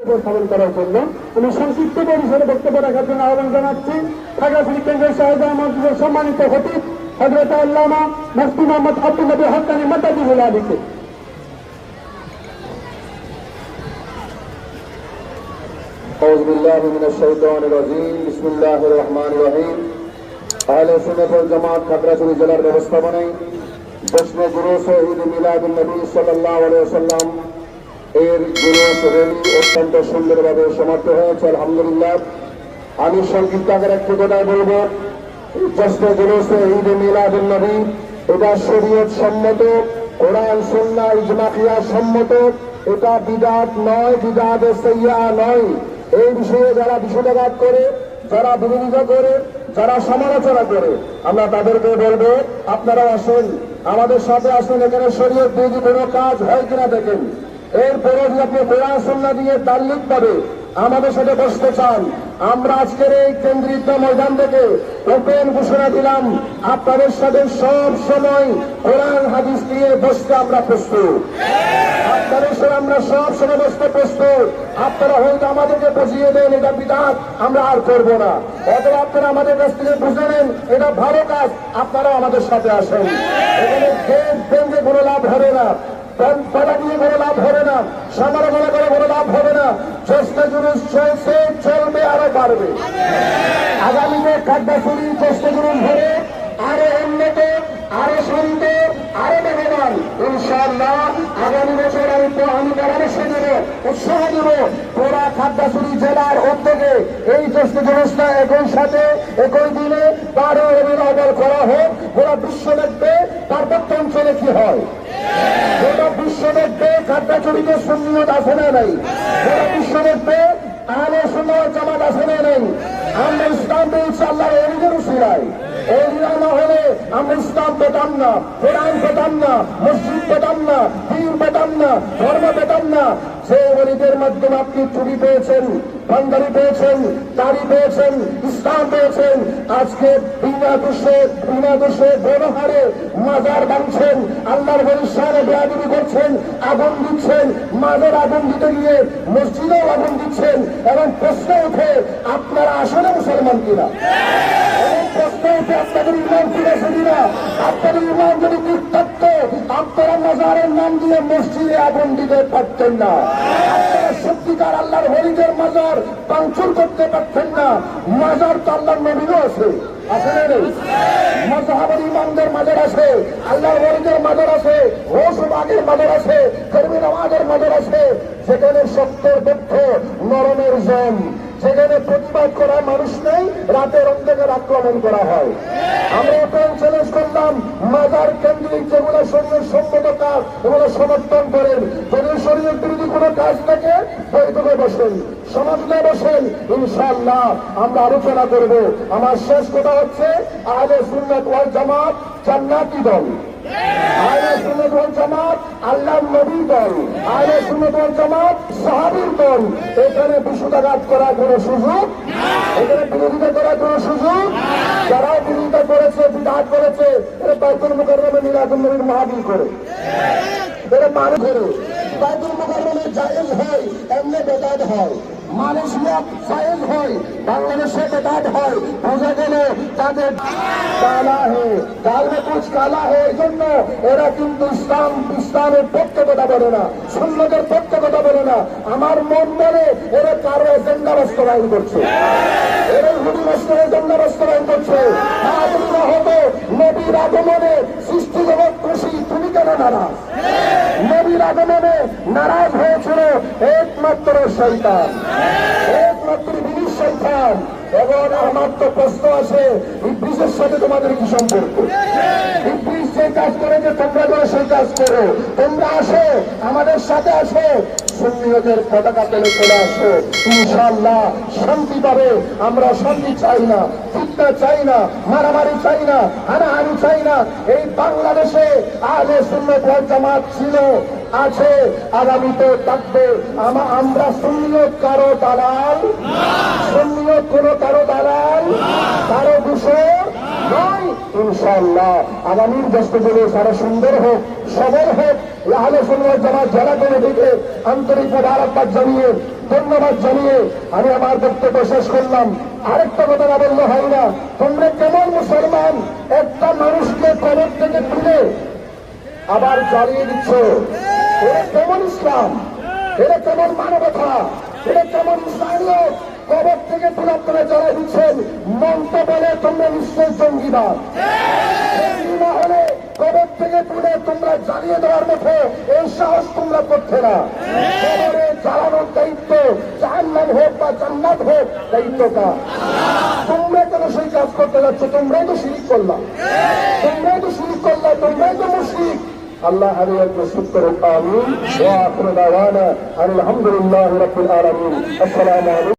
উপস্থাপন করার জন্য আমি সংক্ষিপ্ত পরিসরে বক্তব্য রাখার জন্য আহ্বান জানাচ্ছি খাগড়াছড়ি কেন্দ্রের শাহেদা মসজিদের সম্মানিত খতিব হযরত আল্লামা মুফতি মোহাম্মদ আব্দুল নবী হক্কানী মাদাদুল আলীকে। আউযু বিল্লাহি মিনাশ শাইতানির রাজীম। বিসমিল্লাহির রহমানির রহিম। আহলে সুন্নাত ওয়াল জামাত খাগড়াছড়ি জেলার ব্যবস্থাপনায় জশ্নে জুলুস ঈদ মিলাদুন নবী সাল্লাল্লাহু আলাইহি ওয়াসাল্লাম এর জুলুস র্যালি অত্যন্ত সুন্দরভাবে সমাপ্ত হয়েছে, আলহামদুলিল্লাহ। আমি সংক্ষিপ্ত আকারে একটু কথাই বলবো। জশ্নে জুলুস ঈদ মিলাদুন নবী এটা শরীয়ত সম্মত, কোরআন সুন্নাহ ইজমা কিয়াস সম্মত। এটা বিদআত নয়, বিদআতে সাইয়্যা নয়। এই বিষয়ে যারা বিষোদাঘাত করে, যারা বিরোধিতা করে, যারা সমালোচনা করে, আমরা তাদেরকে বলবো আপনারা আসুন, আমাদের সাথে আসুন। এখানে শরীয়ত বিরোধী কোনো কাজ হয় কিনা দেখেন। এরপরে যদি আপনি কোরআন সুন্নাহ দিয়ে তাল্লুক পাবে আমাদের সাথে বসতে চান, আমরা আজকের এই কেন্দ্রিত ময়দান থেকে ওপেন ঘোষণা দিলাম আপনাদের সাথে সব সময় কোরআন হাদিস দিয়ে বসতে আমরা প্রস্তুত। আপনাদের সাথে আমরা সব সময় বসতে প্রস্তুত। আপনারা হয়তো আমাদেরকে বুঝিয়ে দেন এটা বিদআত, আমরা আর করব না, অথবা আপনারা আমাদের কাছ থেকে বুঝে নেন এটা ভালো কাজ, আপনারা আমাদের সাথে আসেন। এখানে গেট বেঁধে কোনো লাভ হবে না, পালা দিয়ে কোনো লাভ হবে না, সমালোচনা করে কোনো লাভ হবে না। জশ্নে জুলুস চলছে, চলবে, আরো বাড়বে। আগামীতে খাগড়াছড়ি জশ্নে জুলুস ধরে আরো উন্নত, আরো সুন্দর, আরো বেগবান ইনশাআল্লাহ আগামী বছর আমি পরামর্শ দেব, উৎসাহ দেব। পুরা খাগড়াছড়ি জেলার উদ্যোগে এই জশ্নে জুলুসটা একই সাথে একই দিনে 12 রবিউল আউয়াল করা হোক। পুরা বিশ্ব দেখবে পার্বত্য অঞ্চলে কি হয়। গোটা বিশ্ব দেখবে খাগড়াছড়িতে সুন্নিয়ত আছে না নাই, গোটা বিশ্ব দেখবে আহলে সুন্নাহ ওয়াল জামাত আছে না নাই। আমরা ইসলাম পেয়েছি আল্লাহর ওলিদের উসিলায়। ওলিরা না হলে আমরা ইসলাম পেতাম না, কোরআন পেতাম না, মসজিদ পেতাম না, পীর পেতাম না, ধর্ম পেতাম না। যে ওলিদের মাধ্যমে আপনি চুরি পেয়েছেন, বান্দারি পেয়েছেন, দাড়ি পেয়েছেন, ইসলাম পেয়েছেন। আজকে বিনা দোষে ব্যবহারে মাজার ভাঙছেন, আল্লাহর ওলির শানে বেয়াদবি করছেন, আগুন দিচ্ছেন, মাজার আগুন দিতে গিয়ে মসজিদেও আগুন দিচ্ছেন। এবং প্রশ্ন ওঠে আপনারা আসলে মুসলমান কিনা, প্রশ্ন উঠে আপনাদের ইমান ফিরেছে কিনা। আপনাদের ইমান যদি ঠিক থাকতো আপনারা মাজারের নাম দিয়ে মসজিদে আগুন দিতে পারতেন না, আপনারা সত্যিকার আল্লাহর ওলিদের মাজার ভাঙচুর করতে পারতেন না। মাজার তো আল্লাহর নবীরও আছে, আসলে নেই? মাযহাবের ইমামদের মাজার আছে, আল্লাহর ওলিদের মাজার আছে, গৌসবাগের মাজার আছে, কর্মী নওয়াজের মাজার আছে, সেখানে সত্যের তথ্য নরমের জম, সেখানে প্রতিবাদ করা মানুষ নেই, রাতের অন্ধকার আক্রমণ করা হয়। আমরা ওপেন চ্যালেঞ্জ করলাম মাজার কেন্দ্রিক যেগুলো শরীয়ত সম্মত কাজ এগুলো সমর্থন করেন। যদি শরীয়ত বিরোধী কোনো কাজ থাকে বৈঠকে বসেন, সমালোচনায় বসেন, ইনশাআল্লাহ আমরা আলোচনা করব। আমার শেষ কথা হচ্ছে আহলে সুন্নাত ওয়াল জামাত জান্নাতি দল, আহলে সুন্নাত ওয়াল জামাত আল্লাহর নবীর দল, আহলে সুন্নাত ওয়াল জামাত সাহাবীর দল। এখানে বিষোদাঘাত করার কোনো সুযোগ, এখানে বিরোধিতা করার কোনো সুযোগ। যারা বিরোধিতা করেছে, বিদআত করেছে, এরা বাইতুল মুকাররমে মিলাদুন নবীর মাহফিল করে, এরা মানে করে। বাইতুল মুকাররমে জায়েজ হয়, এমনি বেদাত হয়। মালয়েশিয়া জায়েজ হয়, বাংলাদেশে বেদাত হয়। বোঝা গেল তাদের কালা হে, গাল মে কুছ কালা হে। এই জন্য এরা কিন্তু ইসলামের পক্ষে কথা বলে না, সুন্নতের পক্ষে কথা বলে না। আমার মন বলে এরা কারো এজেন্ডা বাস্তবায়ন করছে, এরা ইহুদি রাষ্ট্রের এজেন্ডা বাস্তবায়ন করছে। যদি না হতো নবীর আগমনে সৃষ্টি জগৎ খুশি, তুমি কেন নারাজ? নবীর আগমনে নারাজ হয়েছিল একমাত্র শয়তান, একমাত্র ইবলিস শয়তান। এবং আমার তো প্রশ্ন আছে, ইবলিসের সাথে তোমাদের কি সম্পর্ক? ইবলিস যে কাজ করে যে তোমরা করে সেই কাজ করো। তোমরা আসো, আমাদের সাথে আসো, সুন্নিয়তের পতাকা পেলে চলে আসো, ইনশাআল্লাহ শান্তি পাবে। আমরা শান্তি চাই না, ফিতনা চাই না, মারামারি চাই না, হানাহানি চাই না। এই বাংলাদেশে আহলে সুন্নাত ওয়াল জামাত ছিল, আছে, আগামীতে থাকবে। আমরা সুন্নিয়ত কারো দালাল, সুন্নিয়ত কোন কারো দালাল, কারো দূষণ নয়। ইনশাআল্লাহ আগামীর জশ্নে জুলুস আরো সুন্দর হোক, সবল হোক। আহলে সুন্নাত ওয়াল জামাত জেলা কমিটিকে আন্তরিক মোবারকবাদ জানিয়ে ধন্যবাদ জানিয়ে আমি আমার বক্তব্য শেষ করলাম। আরেকটা কথা না বললে হয় না, তোমরা কেমন মুসলমান একটা মানুষকে কবর থেকে তুলে আবার জ্বালিয়ে দিচ্ছ? এটা কেমন ইসলাম? এটা কেমন মানবতা? এটা কেমন ইসলামিয়ত? কবর থেকে তুলে আপনারা জ্বালিয়ে দিচ্ছেন, মন্ত্র বলে তোমরা নিশ্চয় জঙ্গিবাদ। না হলে কবর থেকে তুলে তোমরা জ্বালিয়ে দেওয়ার মতো এই সাহস তোমরা করতে না। কবরে জ্বালানোর দায়িত্ব জাহান্নাম হোক বা জান্নাত হোক, দায়িত্বটা তোমরা কেন সেই কাজ করতে যাচ্ছ? তোমরাই তো শিরিক করলা, তোমরাই তো শিরিক করলা, তোমরাই তো মুশরিক। আল্লাহ হারিয়ার প্রস্তুত করুন। আমিন। ওয়া আখিরু দাওয়ানা আলহামদুলিল্লাহি রাব্বিল আলামিন। আসসালামু আলাইকুম।